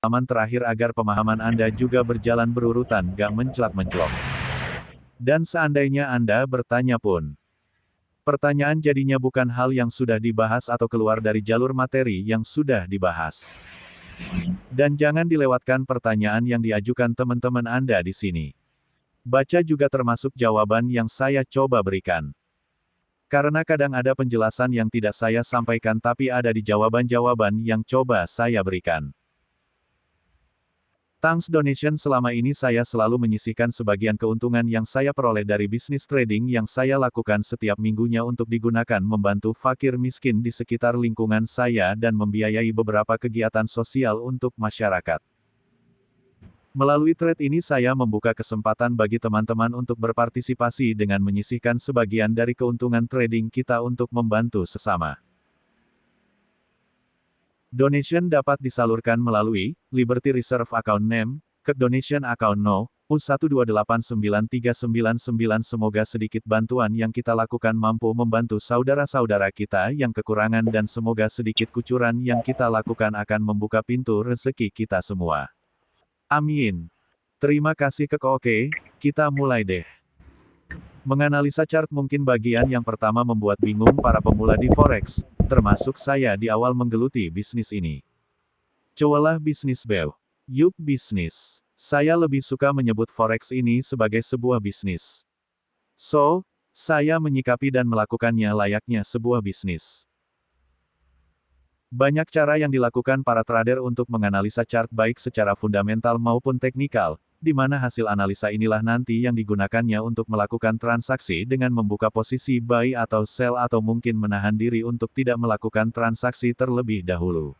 pengalaman terakhir agar pemahaman Anda juga berjalan berurutan gak menclak-menclok. Dan seandainya Anda bertanya pun, pertanyaan jadinya bukan hal yang sudah dibahas atau keluar dari jalur materi yang sudah dibahas. Dan jangan dilewatkan pertanyaan yang diajukan teman-teman Anda di sini. Baca juga termasuk jawaban yang saya coba berikan. Karena kadang ada penjelasan yang tidak saya sampaikan tapi ada di jawaban-jawaban yang coba saya berikan. Thanks donation selama ini saya selalu menyisihkan sebagian keuntungan yang saya peroleh dari bisnis trading yang saya lakukan setiap minggunya untuk digunakan membantu fakir miskin di sekitar lingkungan saya dan membiayai beberapa kegiatan sosial untuk masyarakat. Melalui trade ini saya membuka kesempatan bagi teman-teman untuk berpartisipasi dengan menyisihkan sebagian dari keuntungan trading kita untuk membantu sesama. Donation dapat disalurkan melalui Liberty Reserve Account Name, Ke Donation Account No, U1289399. Semoga sedikit bantuan yang kita lakukan mampu membantu saudara-saudara kita yang kekurangan dan semoga sedikit kucuran yang kita lakukan akan membuka pintu rezeki kita semua. Amin. Terima kasih Oke, kita mulai deh. Menganalisa chart mungkin bagian yang pertama membuat bingung para pemula di forex, termasuk saya di awal menggeluti bisnis ini. Cowalah bisnis bew. Yup bisnis. Saya lebih suka menyebut forex ini sebagai sebuah bisnis. So, saya menyikapi dan melakukannya layaknya sebuah bisnis. Banyak cara yang dilakukan para trader untuk menganalisa chart baik secara fundamental maupun teknikal, di mana hasil analisa inilah nanti yang digunakannya untuk melakukan transaksi dengan membuka posisi buy atau sell atau mungkin menahan diri untuk tidak melakukan transaksi terlebih dahulu.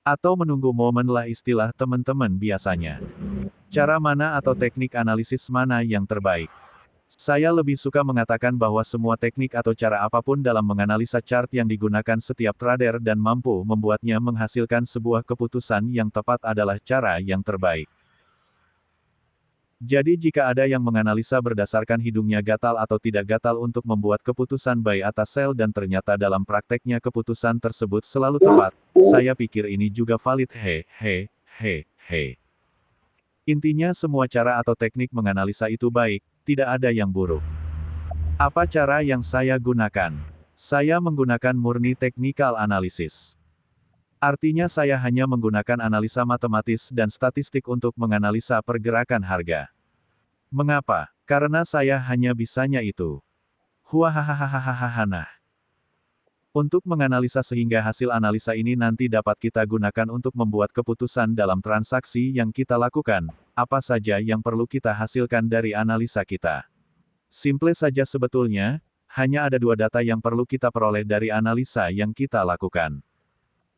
Atau menunggu momen lah istilah teman-teman biasanya. Cara mana atau teknik analisis mana yang terbaik? Saya lebih suka mengatakan bahwa semua teknik atau cara apapun dalam menganalisa chart yang digunakan setiap trader dan mampu membuatnya menghasilkan sebuah keputusan yang tepat adalah cara yang terbaik. Jadi jika ada yang menganalisa berdasarkan hidungnya gatal atau tidak gatal untuk membuat keputusan buy atas sell dan ternyata dalam prakteknya keputusan tersebut selalu tepat, saya pikir ini juga valid. Intinya semua cara atau teknik menganalisa itu baik, tidak ada yang buruk. Apa cara yang saya gunakan? Saya menggunakan murni technical analysis. Artinya saya hanya menggunakan analisa matematis dan statistik untuk menganalisa pergerakan harga. Mengapa? Karena saya hanya bisanya itu. Nah. Untuk menganalisa sehingga hasil analisa ini nanti dapat kita gunakan untuk membuat keputusan dalam transaksi yang kita lakukan, apa saja yang perlu kita hasilkan dari analisa kita. Simple saja sebetulnya, hanya ada dua data yang perlu kita peroleh dari analisa yang kita lakukan.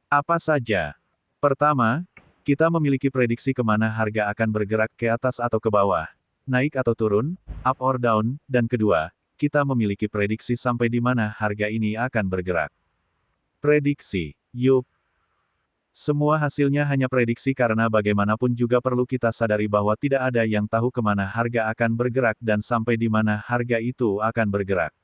Apa saja? Pertama, kita memiliki prediksi kemana harga akan bergerak ke atas atau ke bawah, naik atau turun, up or down, dan kedua, kita memiliki prediksi sampai di mana harga ini akan bergerak. Prediksi, yup. Semua hasilnya hanya prediksi karena bagaimanapun juga perlu kita sadari bahwa tidak ada yang tahu kemana harga akan bergerak dan sampai di mana harga itu akan bergerak.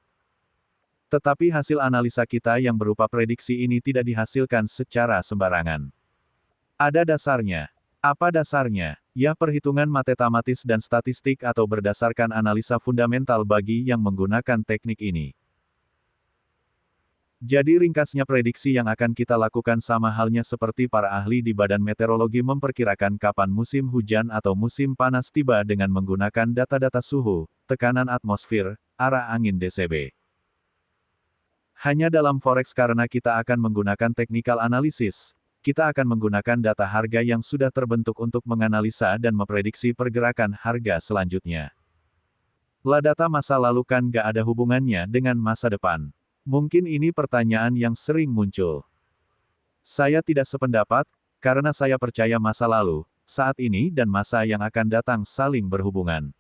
Tetapi hasil analisa kita yang berupa prediksi ini tidak dihasilkan secara sembarangan. Ada dasarnya. Apa dasarnya? Ya perhitungan matematis dan statistik atau berdasarkan analisa fundamental bagi yang menggunakan teknik ini. Jadi ringkasnya prediksi yang akan kita lakukan sama halnya seperti para ahli di Badan Meteorologi memperkirakan kapan musim hujan atau musim panas tiba dengan menggunakan data-data suhu, tekanan atmosfer, arah angin DCB. Hanya dalam forex karena kita akan menggunakan technical analysis, kita akan menggunakan data harga yang sudah terbentuk untuk menganalisa dan memprediksi pergerakan harga selanjutnya. Lah data masa lalu kan gak ada hubungannya dengan masa depan. Mungkin ini pertanyaan yang sering muncul. Saya tidak sependapat, karena saya percaya masa lalu, saat ini dan masa yang akan datang saling berhubungan.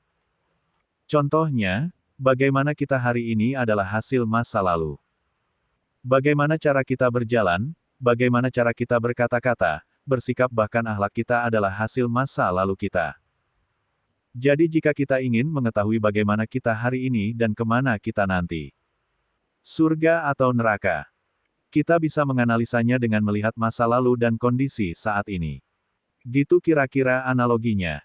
Contohnya, bagaimana kita hari ini adalah hasil masa lalu. Bagaimana cara kita berjalan, bagaimana cara kita berkata-kata, bersikap bahkan akhlak kita adalah hasil masa lalu kita. Jadi jika kita ingin mengetahui bagaimana kita hari ini dan kemana kita nanti, surga atau neraka, kita bisa menganalisanya dengan melihat masa lalu dan kondisi saat ini. Gitu kira-kira analoginya.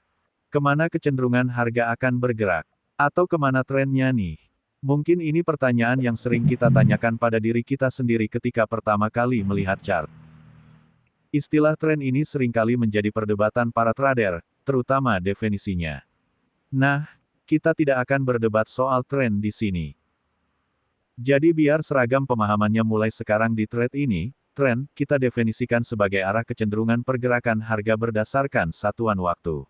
Kemana kecenderungan harga akan bergerak? Atau kemana trennya nih? Mungkin ini pertanyaan yang sering kita tanyakan pada diri kita sendiri ketika pertama kali melihat chart. Istilah tren ini seringkali menjadi perdebatan para trader, terutama definisinya. Nah, kita tidak akan berdebat soal tren di sini. Jadi biar seragam pemahamannya mulai sekarang di trade ini, tren, kita definisikan sebagai arah kecenderungan pergerakan harga berdasarkan satuan waktu.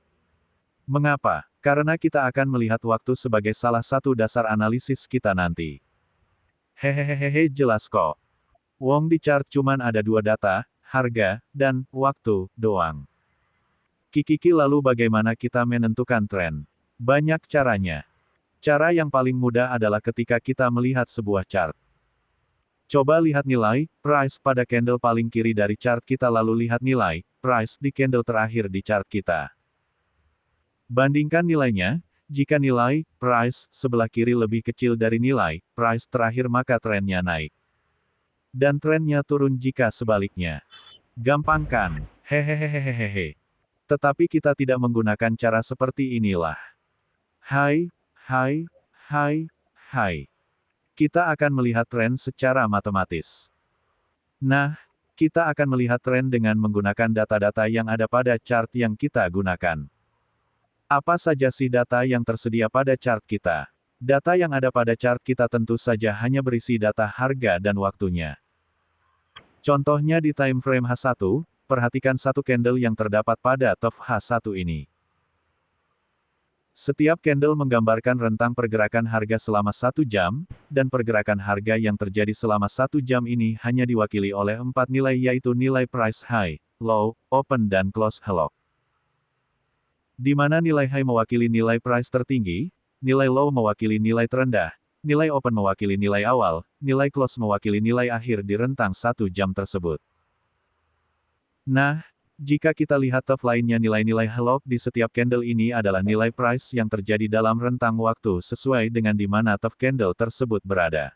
Mengapa? Karena kita akan melihat waktu sebagai salah satu dasar analisis kita nanti. Hehehehe, jelas kok. Wong di chart cuman ada dua data, harga, dan waktu doang. Kiki lalu bagaimana kita menentukan tren? Banyak caranya. Cara yang paling mudah adalah ketika kita melihat sebuah chart. Coba lihat nilai price pada candle paling kiri dari chart kita lalu lihat nilai price di candle terakhir di chart kita. Bandingkan nilainya, jika nilai price sebelah kiri lebih kecil dari nilai price terakhir maka trennya naik. Dan trennya turun jika sebaliknya. Gampang kan? Hehehehehehe. Tetapi kita tidak menggunakan cara seperti inilah. Hai. Kita akan melihat tren secara matematis. Nah, kita akan melihat tren dengan menggunakan data-data yang ada pada chart yang kita gunakan. Apa saja sih data yang tersedia pada chart kita? Data yang ada pada chart kita tentu saja hanya berisi data harga dan waktunya. Contohnya di time frame H1, perhatikan satu candle yang terdapat pada top H1 ini. Setiap candle menggambarkan rentang pergerakan harga selama 1 jam, dan pergerakan harga yang terjadi selama 1 jam ini hanya diwakili oleh 4 nilai yaitu nilai price high, low, open dan close hello. Di mana nilai high mewakili nilai price tertinggi, nilai low mewakili nilai terendah, nilai open mewakili nilai awal, nilai close mewakili nilai akhir di rentang 1 jam tersebut. Nah, jika kita lihat top lainnya nilai-nilai hello di setiap candle ini adalah nilai price yang terjadi dalam rentang waktu sesuai dengan di mana top candle tersebut berada.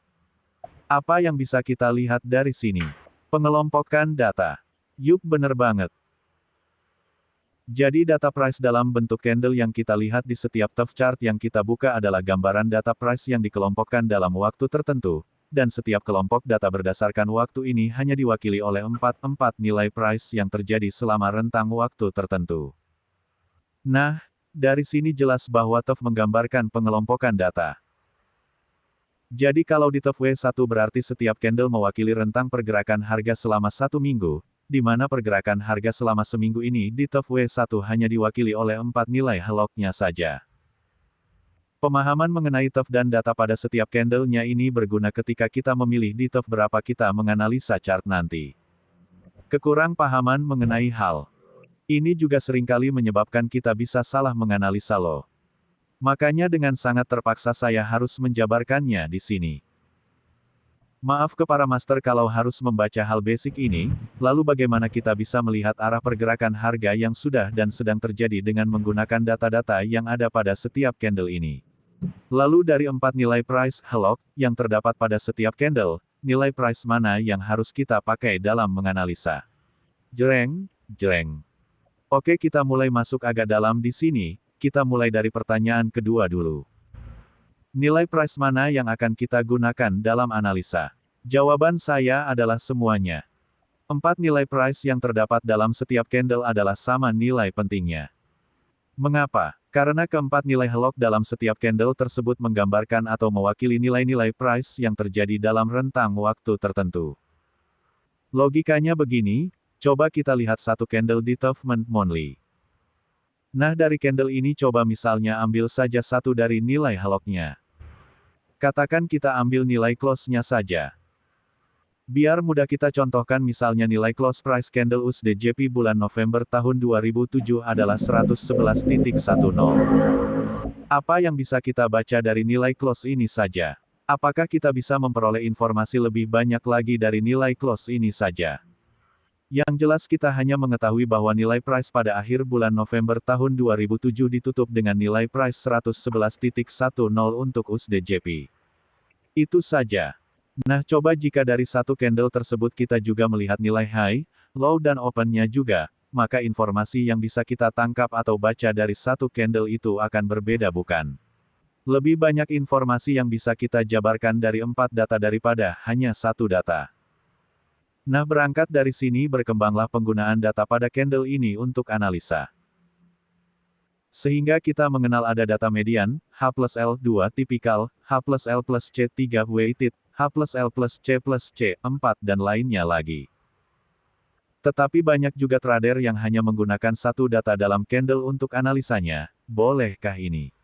Apa yang bisa kita lihat dari sini? Pengelompokan data. Yup, bener banget. Jadi data price dalam bentuk candle yang kita lihat di setiap top chart yang kita buka adalah gambaran data price yang dikelompokkan dalam waktu tertentu, dan setiap kelompok data berdasarkan waktu ini hanya diwakili oleh 4 nilai price yang terjadi selama rentang waktu tertentu. Nah, dari sini jelas bahwa TOF menggambarkan pengelompokan data. Jadi kalau di TOF W1 berarti setiap candle mewakili rentang pergerakan harga selama 1 minggu, di mana pergerakan harga selama seminggu ini di TOF W1 hanya diwakili oleh 4 nilai heloknya saja. Pemahaman mengenai TOF dan data pada setiap candle-nya ini berguna ketika kita memilih di TOF berapa kita menganalisa chart nanti. Kekurang pahaman mengenai hal ini juga seringkali menyebabkan kita bisa salah menganalisa loh. Makanya dengan sangat terpaksa saya harus menjabarkannya di sini. Maaf ke para master kalau harus membaca hal basic ini, lalu bagaimana kita bisa melihat arah pergerakan harga yang sudah dan sedang terjadi dengan menggunakan data-data yang ada pada setiap candle ini. Lalu dari 4 nilai price helok yang terdapat pada setiap candle, nilai price mana yang harus kita pakai dalam menganalisa? Jreng. Oke, kita mulai masuk agak dalam di sini, kita mulai dari pertanyaan kedua dulu. Nilai price mana yang akan kita gunakan dalam analisa? Jawaban saya adalah semuanya. 4 nilai price yang terdapat dalam setiap candle adalah sama nilai pentingnya. Mengapa? Karena keempat nilai helok dalam setiap candle tersebut menggambarkan atau mewakili nilai-nilai price yang terjadi dalam rentang waktu tertentu. Logikanya begini, coba kita lihat satu candle di TOF monthly. Nah dari candle ini coba misalnya ambil saja satu dari nilai heloknya. Katakan kita ambil nilai close-nya saja. Biar mudah kita contohkan misalnya nilai close price candle USD/JPY bulan November tahun 2007 adalah 111.10. Apa yang bisa kita baca dari nilai close ini saja? Apakah kita bisa memperoleh informasi lebih banyak lagi dari nilai close ini saja? Yang jelas kita hanya mengetahui bahwa nilai price pada akhir bulan November tahun 2007 ditutup dengan nilai price 111.10 untuk USD/JPY. Itu saja. Nah coba jika dari satu candle tersebut kita juga melihat nilai high, low dan open-nya juga, maka informasi yang bisa kita tangkap atau baca dari satu candle itu akan berbeda bukan? Lebih banyak informasi yang bisa kita jabarkan dari 4 data daripada hanya satu data. Nah, berangkat dari sini berkembanglah penggunaan data pada candle ini untuk analisa. Sehingga kita mengenal ada data median, H plus L 2 tipikal, H plus L plus C 3 weighted, H plus L plus C 4 dan lainnya lagi. Tetapi banyak juga trader yang hanya menggunakan satu data dalam candle untuk analisanya. Bolehkah ini?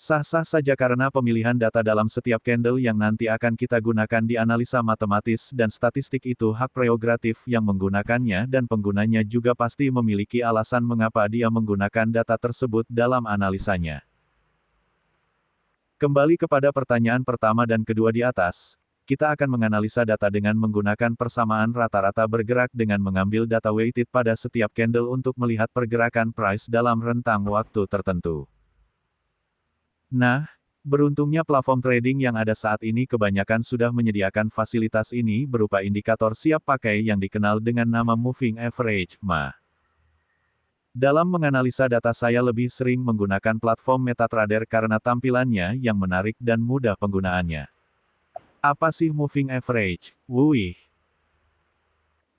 Sah-sah saja karena pemilihan data dalam setiap candle yang nanti akan kita gunakan di analisa matematis dan statistik itu hak prerogatif yang menggunakannya dan penggunanya juga pasti memiliki alasan mengapa dia menggunakan data tersebut dalam analisanya. Kembali kepada pertanyaan pertama dan kedua di atas, kita akan menganalisa data dengan menggunakan persamaan rata-rata bergerak dengan mengambil data weighted pada setiap candle untuk melihat pergerakan price dalam rentang waktu tertentu. Nah, beruntungnya platform trading yang ada saat ini kebanyakan sudah menyediakan fasilitas ini berupa indikator siap pakai yang dikenal dengan nama Moving Average, MA. Dalam menganalisa data saya lebih sering menggunakan platform MetaTrader karena tampilannya yang menarik dan mudah penggunaannya. Apa sih Moving Average? Wuih.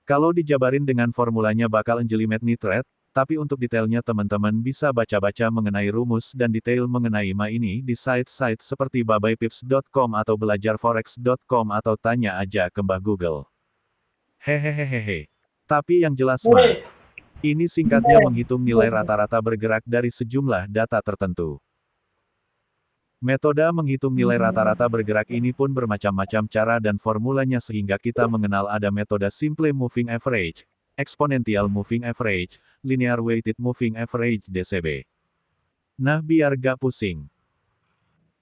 Kalau dijabarin dengan formulanya bakal jelimet nih thread, tapi untuk detailnya teman-teman bisa baca-baca mengenai rumus dan detail mengenai MA ini di site-site seperti babaypips.com atau belajarforex.com atau tanya aja ke Mbah Google. Hehehehehe. Tapi yang jelas MA, ini singkatnya menghitung nilai rata-rata bergerak dari sejumlah data tertentu. Metode menghitung nilai rata-rata bergerak ini pun bermacam-macam cara dan formulanya sehingga kita mengenal ada metode Simple Moving Average, Exponential Moving Average, Linear Weighted Moving Average DCB. Nah, biar gak pusing.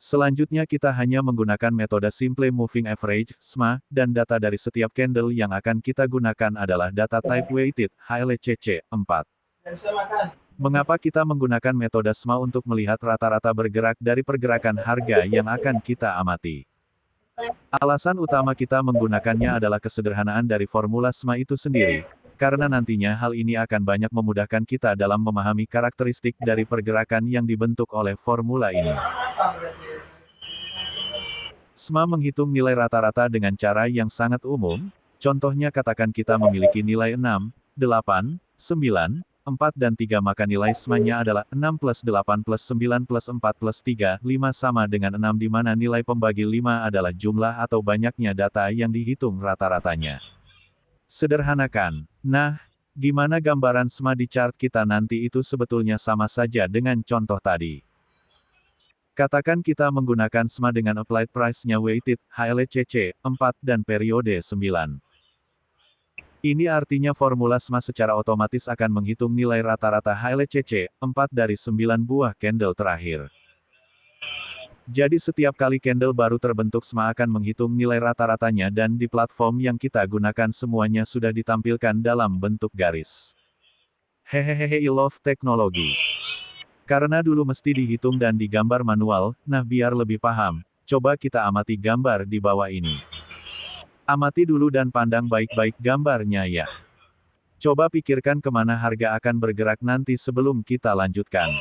Selanjutnya kita hanya menggunakan metode Simple Moving Average, SMA, dan data dari setiap candle yang akan kita gunakan adalah data type weighted, HLCC, 4. Mengapa kita menggunakan metode SMA untuk melihat rata-rata bergerak dari pergerakan harga yang akan kita amati? Alasan utama kita menggunakannya adalah kesederhanaan dari formula SMA itu sendiri, karena nantinya hal ini akan banyak memudahkan kita dalam memahami karakteristik dari pergerakan yang dibentuk oleh formula ini. SMA menghitung nilai rata-rata dengan cara yang sangat umum, contohnya katakan kita memiliki nilai 6, 8, 9, 4 dan 3 maka nilai SMA-nya adalah 6 plus 8 plus 9 plus 4 plus 3, 5 sama dengan 6 di mana nilai pembagi 5 adalah jumlah atau banyaknya data yang dihitung rata-ratanya. Sederhanakan. Nah, gimana gambaran SMA di chart kita nanti itu sebetulnya sama saja dengan contoh tadi. Katakan kita menggunakan SMA dengan applied price-nya weighted, HLCC, 4 dan periode 9. Ini artinya formula SMA secara otomatis akan menghitung nilai rata-rata HLCC, 4 dari 9 buah candle terakhir. Jadi setiap kali candle baru terbentuk SMA akan menghitung nilai rata-ratanya dan di platform yang kita gunakan semuanya sudah ditampilkan dalam bentuk garis. Hehehe, I love teknologi. Karena dulu mesti dihitung dan digambar manual, nah biar lebih paham, coba kita amati gambar di bawah ini. Amati dulu dan pandang baik-baik gambarnya ya. Coba pikirkan kemana harga akan bergerak nanti sebelum kita lanjutkan.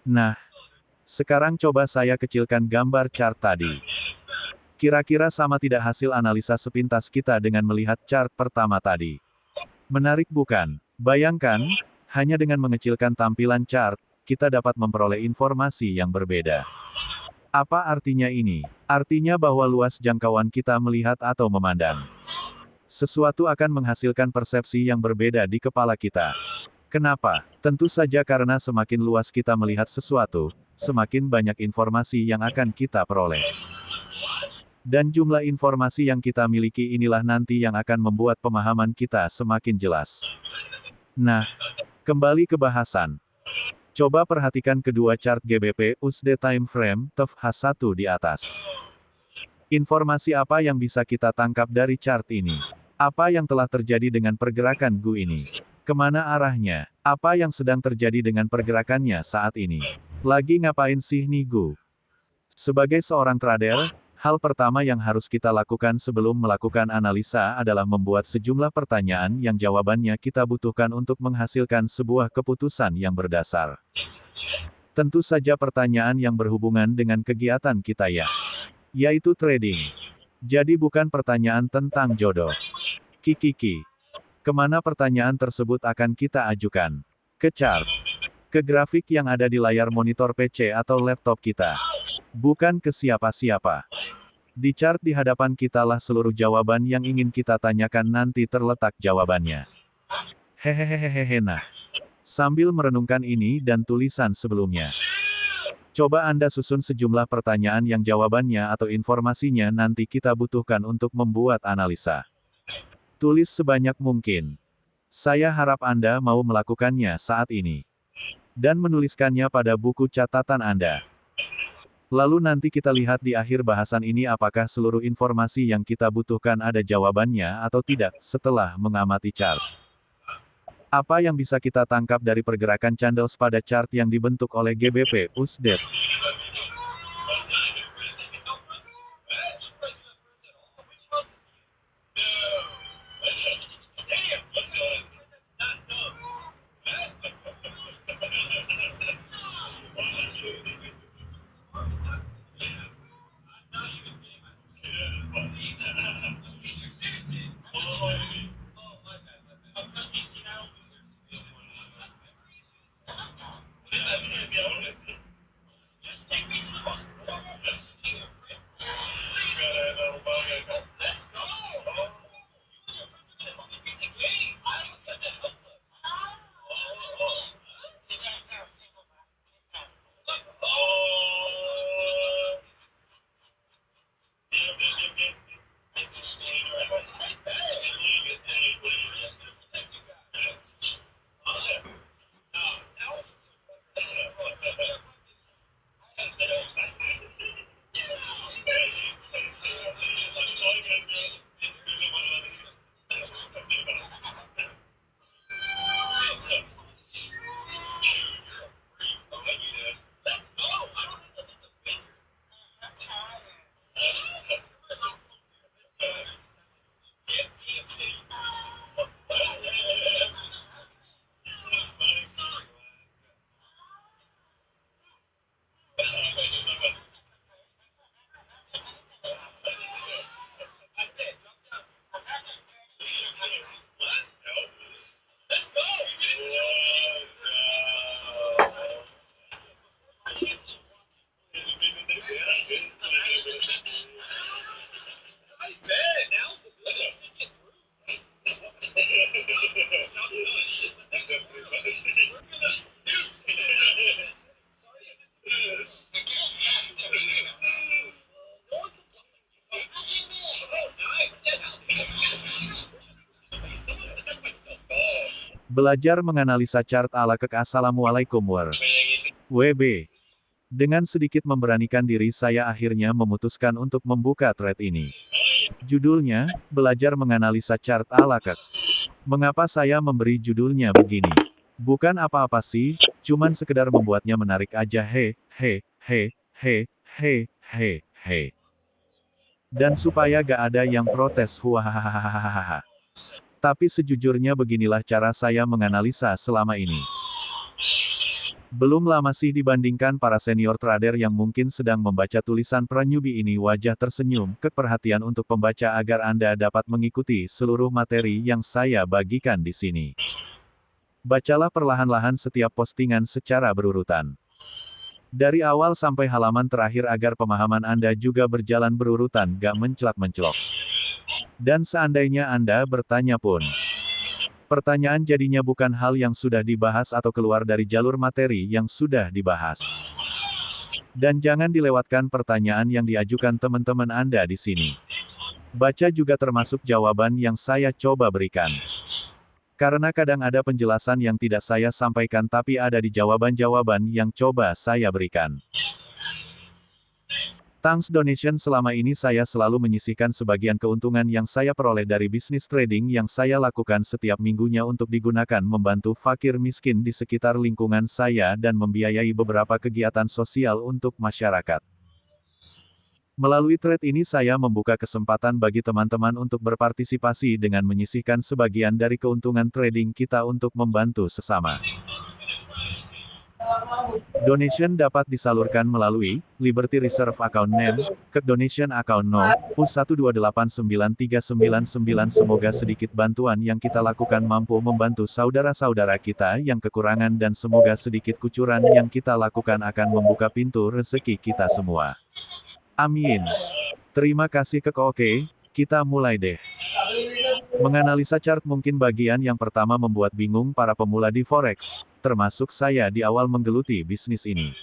Nah, sekarang coba saya kecilkan gambar chart tadi. Kira-kira sama tidak hasil analisa sepintas kita dengan melihat chart pertama tadi? Menarik bukan? Bayangkan, hanya dengan mengecilkan tampilan chart, kita dapat memperoleh informasi yang berbeda. Apa artinya ini? Artinya bahwa luas jangkauan kita melihat atau memandang sesuatu akan menghasilkan persepsi yang berbeda di kepala kita. Kenapa? Tentu saja karena semakin luas kita melihat sesuatu, semakin banyak informasi yang akan kita peroleh. Dan jumlah informasi yang kita miliki inilah nanti yang akan membuat pemahaman kita semakin jelas. Nah, kembali ke bahasan. Coba perhatikan kedua chart GBP USD Time Frame TEF H1 di atas. Informasi apa yang bisa kita tangkap dari chart ini? Apa yang telah terjadi dengan pergerakan GU ini? Kemana arahnya? Apa yang sedang terjadi dengan pergerakannya saat ini? Lagi ngapain sih nih GU? Sebagai seorang trader, Hal pertama yang harus kita lakukan sebelum melakukan analisa adalah membuat sejumlah pertanyaan yang jawabannya kita butuhkan untuk menghasilkan sebuah keputusan yang berdasar. Tentu saja pertanyaan yang berhubungan dengan kegiatan kita yaitu trading. Jadi bukan pertanyaan tentang jodoh. Kikiki. Kemana pertanyaan tersebut akan kita ajukan? Ke chart. Ke grafik yang ada di layar monitor PC atau laptop kita. Bukan ke siapa-siapa. Di chart di hadapan kitalah seluruh jawaban yang ingin kita tanyakan nanti terletak jawabannya. Hehehehehe nah. Sambil merenungkan ini dan tulisan sebelumnya. Coba Anda susun sejumlah pertanyaan yang jawabannya atau informasinya nanti kita butuhkan untuk membuat analisa. Tulis sebanyak mungkin. Saya harap Anda mau melakukannya saat ini. Dan menuliskannya pada buku catatan Anda. Lalu nanti kita lihat di akhir bahasan ini apakah seluruh informasi yang kita butuhkan ada jawabannya atau tidak, setelah mengamati chart. Apa yang bisa kita tangkap dari pergerakan candles pada chart yang dibentuk oleh GBP USD? Belajar menganalisa chart ala kek. Assalamualaikum WB. Dengan sedikit memberanikan diri saya akhirnya memutuskan untuk membuka thread ini. Judulnya, Belajar Menganalisa Chart ala kek. Mengapa saya memberi judulnya begini? Bukan apa-apa sih, cuman sekedar membuatnya menarik aja he. Dan supaya gak ada yang protes huahahahahaha. Tapi sejujurnya beginilah cara saya menganalisa selama ini. Belum lama sih dibandingkan para senior trader yang mungkin sedang membaca tulisan pra-newbie ini wajah tersenyum, keperhatian untuk pembaca agar Anda dapat mengikuti seluruh materi yang saya bagikan di sini. Bacalah perlahan-lahan setiap postingan secara berurutan. Dari awal sampai halaman terakhir agar pemahaman Anda juga berjalan berurutan gak mencelak-mencelok. Dan seandainya Anda bertanya pun, pertanyaan jadinya bukan hal yang sudah dibahas atau keluar dari jalur materi yang sudah dibahas. Dan jangan dilewatkan pertanyaan yang diajukan teman-teman Anda di sini. Baca juga termasuk jawaban yang saya coba berikan. Karena kadang ada penjelasan yang tidak saya sampaikan tapi ada di jawaban-jawaban yang coba saya berikan. Thanks donation. Selama ini saya selalu menyisihkan sebagian keuntungan yang saya peroleh dari bisnis trading yang saya lakukan setiap minggunya untuk digunakan membantu fakir miskin di sekitar lingkungan saya dan membiayai beberapa kegiatan sosial untuk masyarakat. Melalui thread ini saya membuka kesempatan bagi teman-teman untuk berpartisipasi dengan menyisihkan sebagian dari keuntungan trading kita untuk membantu sesama. Donation dapat disalurkan melalui Liberty Reserve Account Name, ke Donation Account No. U1289399. Semoga sedikit bantuan yang kita lakukan mampu membantu saudara-saudara kita yang kekurangan dan semoga sedikit kucuran yang kita lakukan akan membuka pintu rezeki kita semua. Amin. Terima kasih Oke, kita mulai deh. Menganalisa chart mungkin bagian yang pertama membuat bingung para pemula di forex, termasuk saya di awal menggeluti bisnis ini.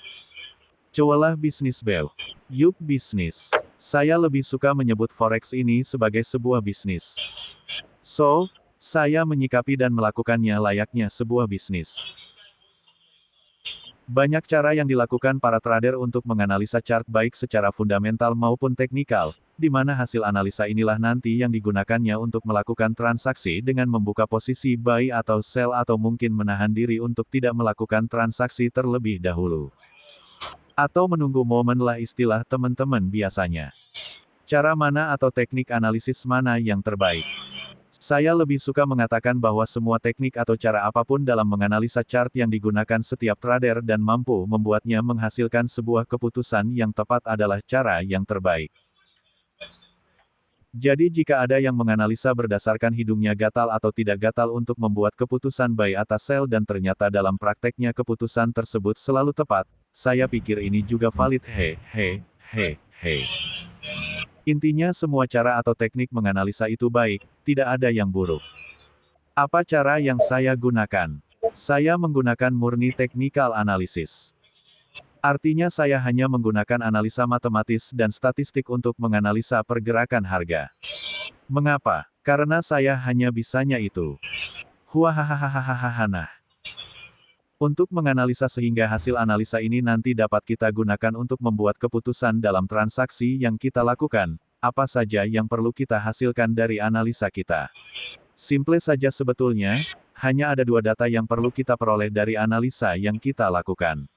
Cobalah bisnis Bel. Yup bisnis. Saya lebih suka menyebut forex ini sebagai sebuah bisnis. So, saya menyikapi dan melakukannya layaknya sebuah bisnis. Banyak cara yang dilakukan para trader untuk menganalisa chart baik secara fundamental maupun teknikal, di mana hasil analisa inilah nanti yang digunakannya untuk melakukan transaksi dengan membuka posisi buy atau sell atau mungkin menahan diri untuk tidak melakukan transaksi terlebih dahulu. Atau menunggu momen lah istilah teman-teman biasanya. Cara mana atau teknik analisis mana yang terbaik? Saya lebih suka mengatakan bahwa semua teknik atau cara apapun dalam menganalisa chart yang digunakan setiap trader dan mampu membuatnya menghasilkan sebuah keputusan yang tepat adalah cara yang terbaik. Jadi jika ada yang menganalisa berdasarkan hidungnya gatal atau tidak gatal untuk membuat keputusan buy atau sell dan ternyata dalam prakteknya keputusan tersebut selalu tepat, saya pikir ini juga valid. Intinya semua cara atau teknik menganalisa itu baik, tidak ada yang buruk. Apa cara yang saya gunakan? Saya menggunakan murni technical analysis. Artinya saya hanya menggunakan analisa matematis dan statistik untuk menganalisa pergerakan harga. Mengapa? Karena saya hanya bisanya itu. Nah. Untuk menganalisa sehingga hasil analisa ini nanti dapat kita gunakan untuk membuat keputusan dalam transaksi yang kita lakukan, apa saja yang perlu kita hasilkan dari analisa kita. Simple saja sebetulnya, hanya ada dua data yang perlu kita peroleh dari analisa yang kita lakukan.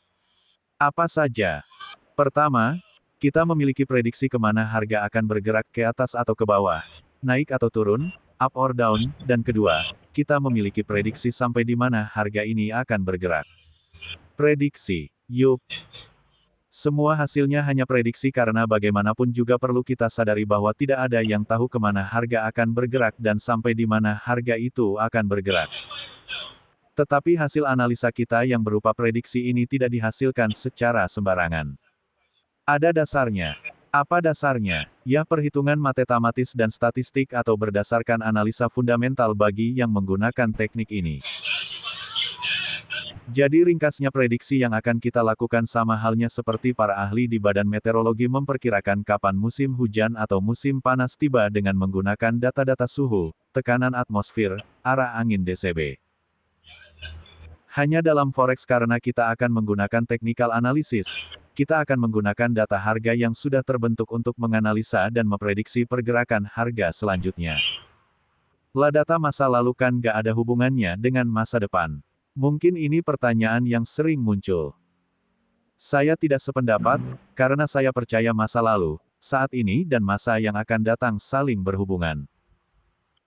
Apa saja? Pertama, kita memiliki prediksi kemana harga akan bergerak ke atas atau ke bawah, naik atau turun, up or down, dan kedua, kita memiliki prediksi sampai di mana harga ini akan bergerak. Prediksi, yup. Semua hasilnya hanya prediksi karena bagaimanapun juga perlu kita sadari bahwa tidak ada yang tahu kemana harga akan bergerak dan sampai di mana harga itu akan bergerak. Tetapi hasil analisa kita yang berupa prediksi ini tidak dihasilkan secara sembarangan. Ada dasarnya. Apa dasarnya? Ya perhitungan matematis dan statistik atau berdasarkan analisa fundamental bagi yang menggunakan teknik ini. Jadi ringkasnya prediksi yang akan kita lakukan sama halnya seperti para ahli di Badan Meteorologi memperkirakan kapan musim hujan atau musim panas tiba dengan menggunakan data-data suhu, tekanan atmosfer, arah angin DCB. Hanya dalam forex karena kita akan menggunakan technical analysis, kita akan menggunakan data harga yang sudah terbentuk untuk menganalisa dan memprediksi pergerakan harga selanjutnya. Lah data masa lalu kan gak ada hubungannya dengan masa depan. Mungkin ini pertanyaan yang sering muncul. Saya tidak sependapat, karena saya percaya masa lalu, saat ini dan masa yang akan datang saling berhubungan.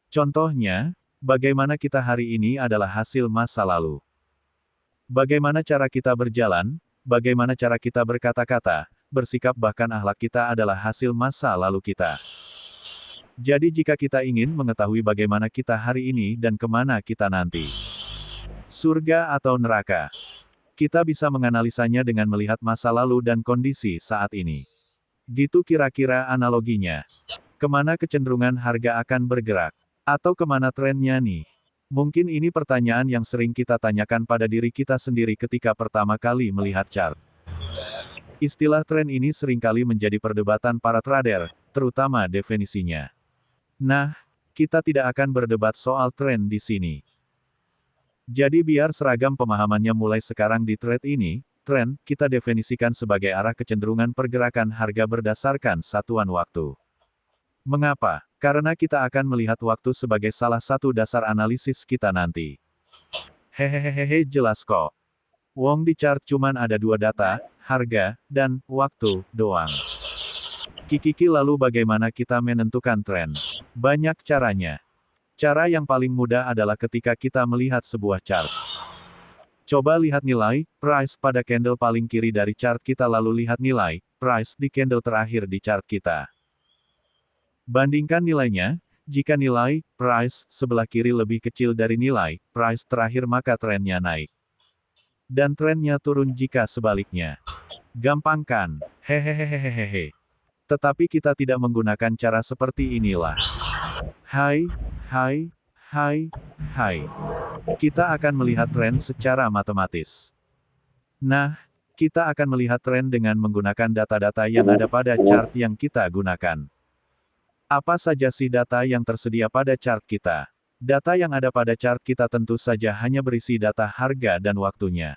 Contohnya, bagaimana kita hari ini adalah hasil masa lalu. Bagaimana cara kita berjalan, bagaimana cara kita berkata-kata, bersikap bahkan akhlak kita adalah hasil masa lalu kita. Jadi jika kita ingin mengetahui bagaimana kita hari ini dan kemana kita nanti, surga atau neraka, kita bisa menganalisanya dengan melihat masa lalu dan kondisi saat ini. Gitu kira-kira analoginya. Kemana kecenderungan harga akan bergerak? Atau kemana trennya nih? Mungkin ini pertanyaan yang sering kita tanyakan pada diri kita sendiri ketika pertama kali melihat chart. Istilah tren ini seringkali menjadi perdebatan para trader, terutama definisinya. Nah, kita tidak akan berdebat soal tren di sini. Jadi biar seragam pemahamannya mulai sekarang di thread ini, tren, kita definisikan sebagai arah kecenderungan pergerakan harga berdasarkan satuan waktu. Mengapa? Karena kita akan melihat waktu sebagai salah satu dasar analisis kita nanti. Hehehehe jelas kok. Wong di chart cuman ada dua data, harga, dan waktu, doang. Kiki lalu bagaimana kita menentukan tren? Banyak caranya. Cara yang paling mudah adalah ketika kita melihat sebuah chart. Coba lihat nilai price pada candle paling kiri dari chart kita lalu lihat nilai price di candle terakhir di chart kita. Bandingkan nilainya, jika nilai price sebelah kiri lebih kecil dari nilai price terakhir maka trennya naik. Dan trennya turun jika sebaliknya. Gampang kan? Hehehehehehe. Tetapi kita tidak menggunakan cara seperti inilah. Hai, hai, hai, hai. Kita akan melihat tren secara matematis. Nah, kita akan melihat tren dengan menggunakan data-data yang ada pada chart yang kita gunakan. Apa saja sih data yang tersedia pada chart kita? Data yang ada pada chart kita tentu saja hanya berisi data harga dan waktunya.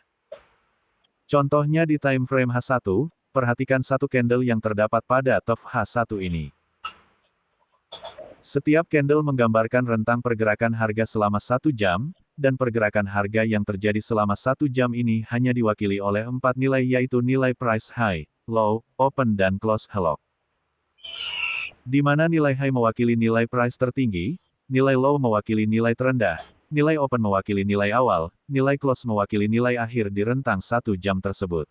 Contohnya di time frame H1, perhatikan satu candle yang terdapat pada top H1 ini. Setiap candle menggambarkan rentang pergerakan harga selama 1 jam, dan pergerakan harga yang terjadi selama 1 jam ini hanya diwakili oleh 4 nilai yaitu nilai price high, low, open dan close hello. Di mana nilai high mewakili nilai price tertinggi, nilai low mewakili nilai terendah, nilai open mewakili nilai awal, nilai close mewakili nilai akhir di rentang 1 jam tersebut.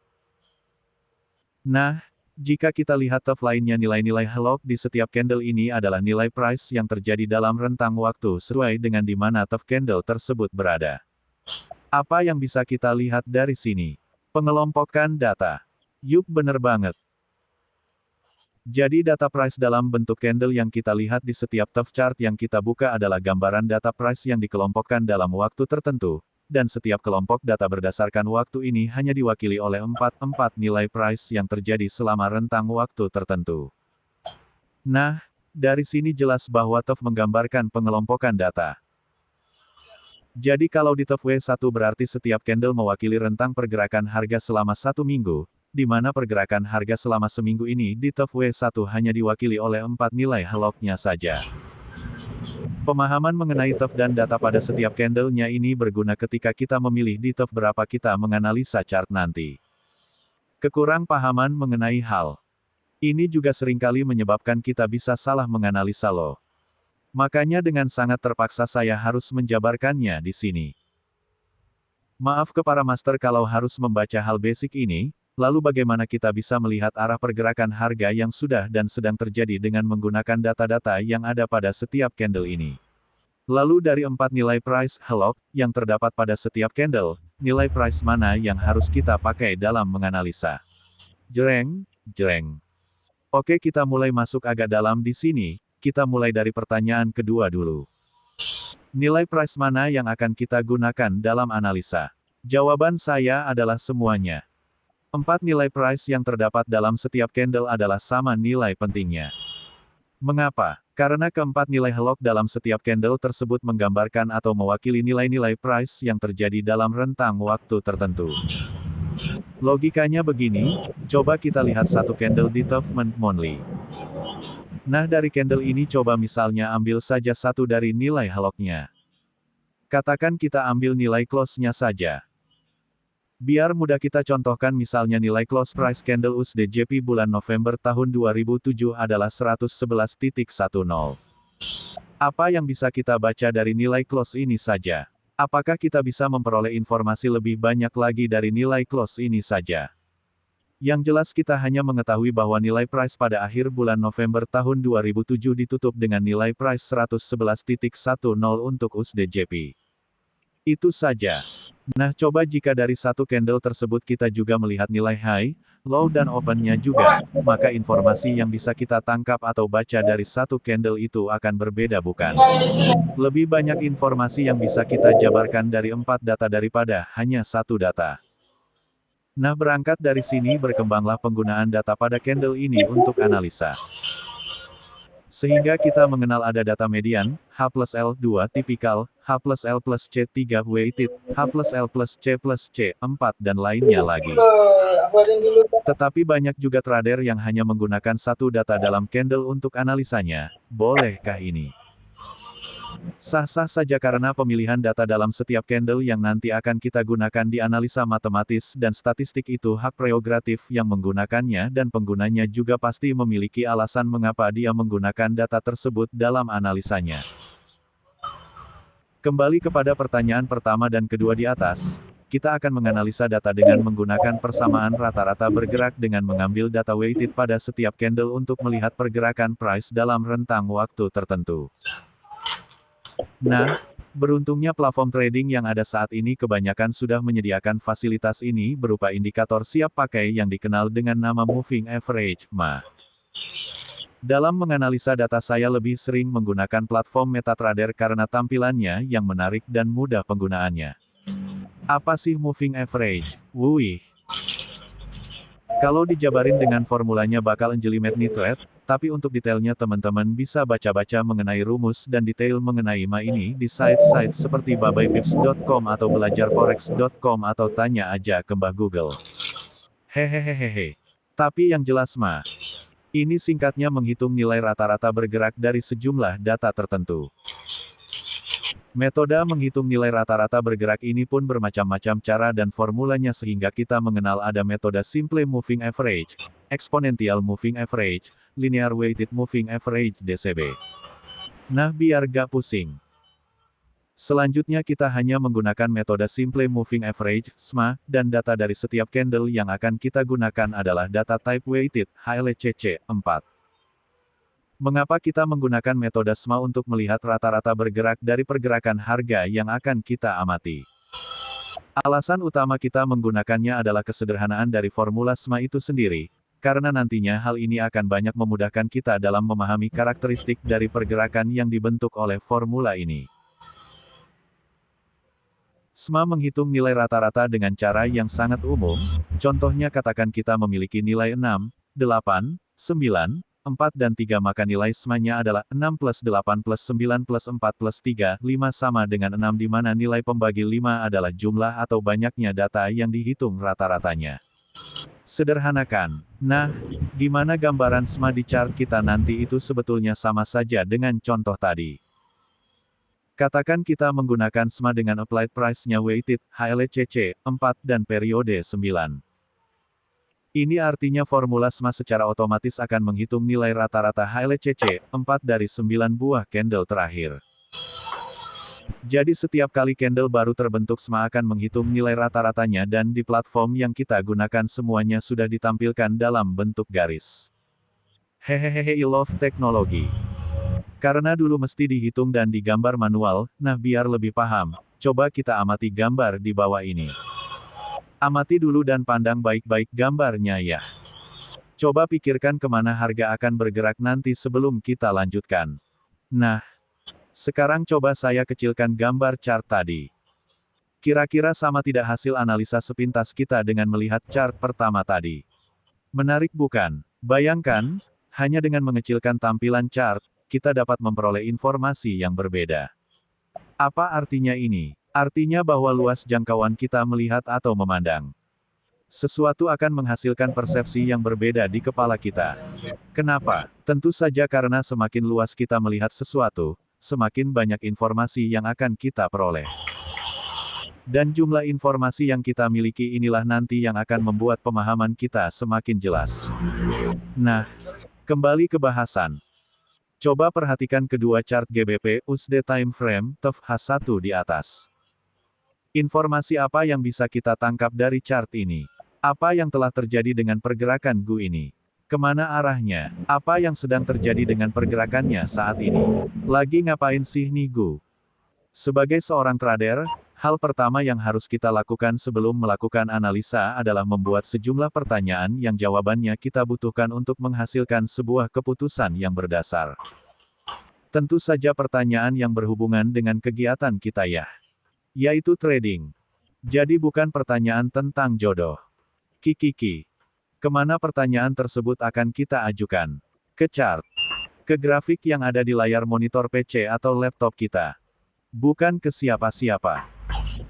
Nah, jika kita lihat top lainnya nilai-nilai hello di setiap candle ini adalah nilai price yang terjadi dalam rentang waktu sesuai dengan di mana top candle tersebut berada. Apa yang bisa kita lihat dari sini? Pengelompokan data. Yup bener banget. Jadi data price dalam bentuk candle yang kita lihat di setiap top chart yang kita buka adalah gambaran data price yang dikelompokkan dalam waktu tertentu, dan setiap kelompok data berdasarkan waktu ini hanya diwakili oleh 4 nilai price yang terjadi selama rentang waktu tertentu. Nah, dari sini jelas bahwa TOF menggambarkan pengelompokan data. Jadi kalau di TOF W1 berarti setiap candle mewakili rentang pergerakan harga selama 1 minggu, di mana pergerakan harga selama seminggu ini di TOF W1 hanya diwakili oleh 4 nilai hello-nya saja. Pemahaman mengenai TOF dan data pada setiap candle-nya ini berguna ketika kita memilih di TOF berapa kita menganalisa chart nanti. Kekurang pahaman mengenai hal ini juga seringkali menyebabkan kita bisa salah menganalisa loh. Makanya dengan sangat terpaksa saya harus menjabarkannya di sini. Maaf ke para master kalau harus membaca hal basic ini, lalu bagaimana kita bisa melihat arah pergerakan harga yang sudah dan sedang terjadi dengan menggunakan data-data yang ada pada setiap candle ini. Lalu dari 4 nilai price hello yang terdapat pada setiap candle, nilai price mana yang harus kita pakai dalam menganalisa? Jreng, jreng. Oke kita mulai masuk agak dalam di sini, kita mulai dari pertanyaan kedua dulu. Nilai price mana yang akan kita gunakan dalam analisa? Jawaban saya adalah semuanya. 4 nilai price yang terdapat dalam setiap candle adalah sama nilai pentingnya. Mengapa? Karena keempat nilai hello dalam setiap candle tersebut menggambarkan atau mewakili nilai-nilai price yang terjadi dalam rentang waktu tertentu. Logikanya begini, coba kita lihat satu candle di TOF monthly. Nah dari candle ini coba misalnya ambil saja satu dari nilai hello-nya. Katakan kita ambil nilai close-nya saja. Biar mudah kita contohkan misalnya nilai close price candle USD/JPY bulan November tahun 2007 adalah 111.10. Apa yang bisa kita baca dari nilai close ini saja? Apakah kita bisa memperoleh informasi lebih banyak lagi dari nilai close ini saja? Yang jelas kita hanya mengetahui bahwa nilai price pada akhir bulan November tahun 2007 ditutup dengan nilai price 111.10 untuk USD/JPY. Itu saja. Nah coba jika dari satu candle tersebut kita juga melihat nilai high, low dan open-nya juga, maka informasi yang bisa kita tangkap atau baca dari satu candle itu akan berbeda bukan? Lebih banyak informasi yang bisa kita jabarkan dari 4 data daripada hanya satu data. Nah berangkat dari sini berkembanglah penggunaan data pada candle ini untuk analisa. Sehingga kita mengenal ada data median, H plus L 2 tipikal, H plus L plus C 3 weighted, H plus L plus C 4 dan lainnya lagi. Tetapi banyak juga trader yang hanya menggunakan satu data dalam candle untuk analisanya, bolehkah ini? Sah-sah saja karena pemilihan data dalam setiap candle yang nanti akan kita gunakan di analisa matematis dan statistik itu hak prerogatif yang menggunakannya dan penggunanya juga pasti memiliki alasan mengapa dia menggunakan data tersebut dalam analisanya. Kembali kepada pertanyaan pertama dan kedua di atas, kita akan menganalisa data dengan menggunakan persamaan rata-rata bergerak dengan mengambil data weighted pada setiap candle untuk melihat pergerakan price dalam rentang waktu tertentu. Nah, beruntungnya platform trading yang ada saat ini kebanyakan sudah menyediakan fasilitas ini berupa indikator siap pakai yang dikenal dengan nama Moving Average, MA. Dalam menganalisa data saya lebih sering menggunakan platform MetaTrader karena tampilannya yang menarik dan mudah penggunaannya. Apa sih Moving Average? Wuih. Kalau dijabarin dengan formulanya bakal anjelimet nitret, tapi untuk detailnya teman-teman bisa baca-baca mengenai rumus dan detail mengenai MA ini di site-site seperti babaypips.com atau belajarforex.com atau tanya aja ke Mbah Google. Hehehehehe. Tapi yang jelas MA ini singkatnya menghitung nilai rata-rata bergerak dari sejumlah data tertentu. Metode menghitung nilai rata-rata bergerak ini pun bermacam-macam cara dan formulanya sehingga kita mengenal ada metode Simple Moving Average, Exponential Moving Average, Linear Weighted Moving Average DCB. Nah biar gak pusing. Selanjutnya kita hanya menggunakan metode Simple Moving Average, SMA, dan data dari setiap candle yang akan kita gunakan adalah data type weighted, HLCC, 4. Mengapa kita menggunakan metode SMA untuk melihat rata-rata bergerak dari pergerakan harga yang akan kita amati? Alasan utama kita menggunakannya adalah kesederhanaan dari formula SMA itu sendiri, karena nantinya hal ini akan banyak memudahkan kita dalam memahami karakteristik dari pergerakan yang dibentuk oleh formula ini. SMA menghitung nilai rata-rata dengan cara yang sangat umum, contohnya katakan kita memiliki nilai 6, 8, 9, 4 dan 3 maka nilai SMA-nya adalah 6 plus 8 plus 9 plus 4 plus 3, 5 sama dengan 6 di mana nilai pembagi 5 adalah jumlah atau banyaknya data yang dihitung rata-ratanya. Sederhanakan. Nah, gimana gambaran SMA di chart kita nanti itu sebetulnya sama saja dengan contoh tadi. Katakan kita menggunakan SMA dengan applied price-nya weighted, HLCC, 4 dan periode 9. Ini artinya formula SMA secara otomatis akan menghitung nilai rata-rata HLCC, 4 dari 9 buah candle terakhir. Jadi setiap kali candle baru terbentuk SMA akan menghitung nilai rata-ratanya dan di platform yang kita gunakan semuanya sudah ditampilkan dalam bentuk garis. Hehehe, I love teknologi. Karena dulu mesti dihitung dan digambar manual, nah biar lebih paham, coba kita amati gambar di bawah ini. Amati dulu dan pandang baik-baik gambarnya ya. Coba pikirkan kemana harga akan bergerak nanti sebelum kita lanjutkan. Nah, sekarang coba saya kecilkan gambar chart tadi. Kira-kira sama tidak hasil analisa sepintas kita dengan melihat chart pertama tadi? Menarik bukan? Bayangkan, hanya dengan mengecilkan tampilan chart, kita dapat memperoleh informasi yang berbeda. Apa artinya ini? Artinya bahwa luas jangkauan kita melihat atau memandang sesuatu akan menghasilkan persepsi yang berbeda di kepala kita. Kenapa? Tentu saja karena semakin luas kita melihat sesuatu, semakin banyak informasi yang akan kita peroleh. Dan jumlah informasi yang kita miliki inilah nanti yang akan membuat pemahaman kita semakin jelas. Nah, kembali ke bahasan. Coba perhatikan kedua chart GBP USD Time Frame TFH1 di atas. Informasi apa yang bisa kita tangkap dari chart ini? Apa yang telah terjadi dengan pergerakan GU ini? Kemana arahnya? Apa yang sedang terjadi dengan pergerakannya saat ini? Lagi ngapain sih nih GU? Sebagai seorang trader, hal pertama yang harus kita lakukan sebelum melakukan analisa adalah membuat sejumlah pertanyaan yang jawabannya kita butuhkan untuk menghasilkan sebuah keputusan yang berdasar. Tentu saja pertanyaan yang berhubungan dengan kegiatan kita ya. Yaitu trading. Jadi bukan pertanyaan tentang jodoh. Kikiki. Kemana pertanyaan tersebut akan kita ajukan? Ke chart. Ke grafik yang ada di layar monitor PC atau laptop kita. Bukan ke siapa-siapa.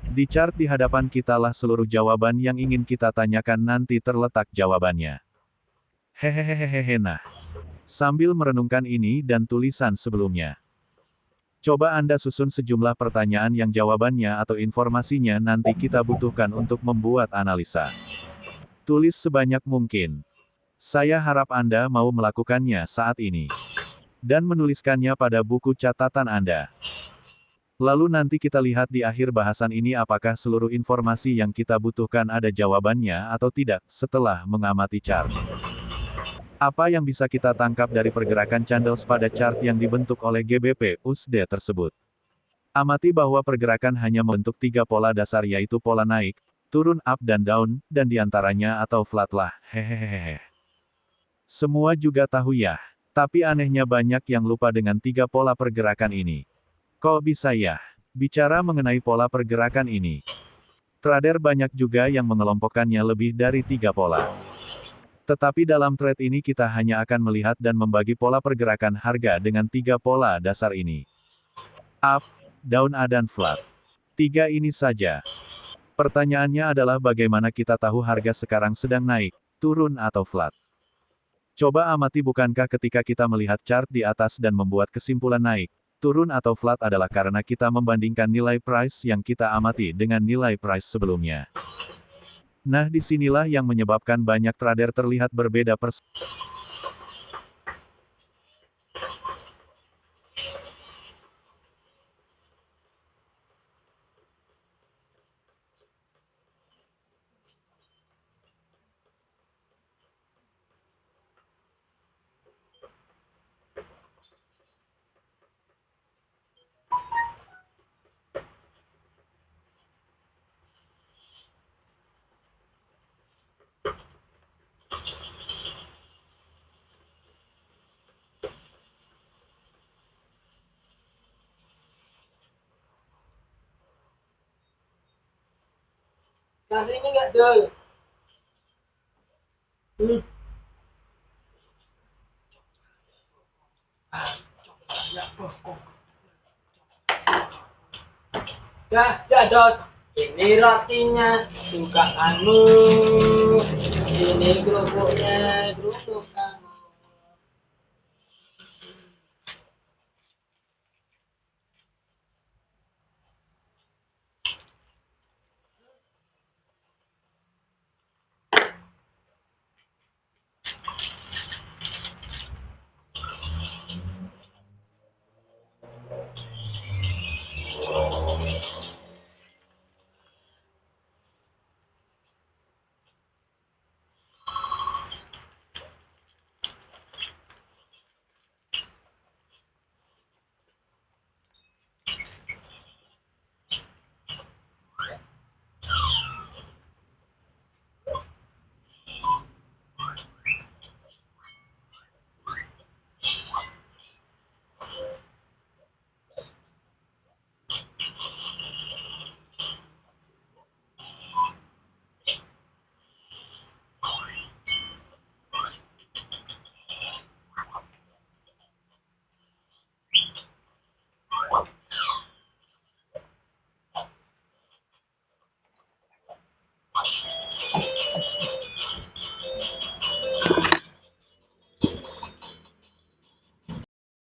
Di chart di hadapan kita lah seluruh jawaban yang ingin kita tanyakan nanti terletak jawabannya. Hehehehehe nah. Sambil merenungkan ini dan tulisan sebelumnya. Coba Anda susun sejumlah pertanyaan yang jawabannya atau informasinya nanti kita butuhkan untuk membuat analisa. Tulis sebanyak mungkin. Saya harap Anda mau melakukannya saat ini. Dan menuliskannya pada buku catatan Anda. Lalu nanti kita lihat di akhir bahasan ini apakah seluruh informasi yang kita butuhkan ada jawabannya atau tidak, setelah mengamati chart. Apa yang bisa kita tangkap dari pergerakan candles pada chart yang dibentuk oleh GBP USD tersebut? Amati bahwa pergerakan hanya membentuk tiga pola dasar yaitu pola naik, turun up dan down, dan diantaranya atau flat lah, hehehehe. Semua juga tahu ya. Tapi anehnya banyak yang lupa dengan tiga pola pergerakan ini. Kok bisa ya? Bicara mengenai pola pergerakan ini. Trader banyak juga yang mengelompokkannya lebih dari tiga pola. Tetapi dalam trade ini kita hanya akan melihat dan membagi pola pergerakan harga dengan tiga pola dasar ini. Up, down, dan flat. Tiga ini saja. Pertanyaannya adalah bagaimana kita tahu harga sekarang sedang naik, turun atau flat. Coba amati bukankah ketika kita melihat chart di atas dan membuat kesimpulan naik, turun atau flat adalah karena kita membandingkan nilai price yang kita amati dengan nilai price sebelumnya. Nah disinilah yang menyebabkan banyak trader terlihat berbeda persepsi. Kasih ini enggak dol. Dos. Ini rotinya suka anu. Ini kerupuknya kerupuk.